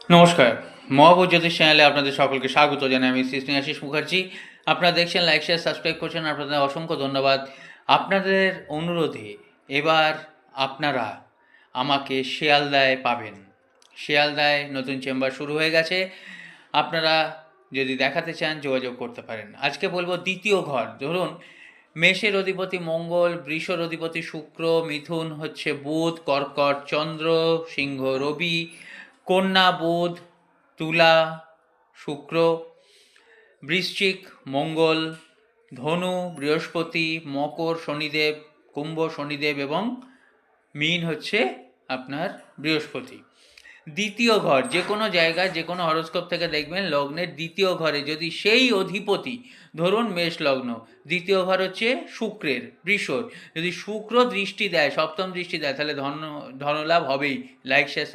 নমস্কার, মহাভূত জ্যোতিষ চ্যানেলে আপনাদের সকলকে স্বাগত জানাই। আমি শ্রী স্নেহাশিস মুখার্জি। আপনারা দেখছেন, লাইক, শেয়ার, সাবস্ক্রাইব করছেন। আপনাদের অসংখ্য ধন্যবাদ। আপনাদের অনুরোধে এবার আপনারা আমাকে শিয়ালদায় পাবেন। শিয়ালদায় নতুন চেম্বার শুরু হয়ে গেছে। আপনারা যদি দেখাতে চান যোগাযোগ করতে পারেন। আজকে বলবো দ্বিতীয় ঘর। ধরুন, মেষের অধিপতি মঙ্গল, বৃষর অধিপতি শুক্র, মিথুন হচ্ছে বুধ, কর্কট চন্দ্র, সিংহ রবি, কন্যা বুধ, তুলা শুক্র, বৃশ্চিক মঙ্গল, ধনু বৃহস্পতি, মকর শনিদেব, কুম্ভ শনিদেব এবং মীন হচ্ছে আপনার বৃহস্পতি। দ্বিতীয় ঘর যে কোনো জায়গায় যে কোনো হরোস্কোপ থেকে দেখবেন, লগ্নের দ্বিতীয় ঘরে যদি সেই অধিপতি, ধরুন মেষ লগ্ন, দ্বিতীয় ঘর হচ্ছে শুক্রের, বৃষর, যদি শুক্র দৃষ্টি দেয়, সপ্তম দৃষ্টি দেয়, তাহলে ধনলাভ হবেই। Like share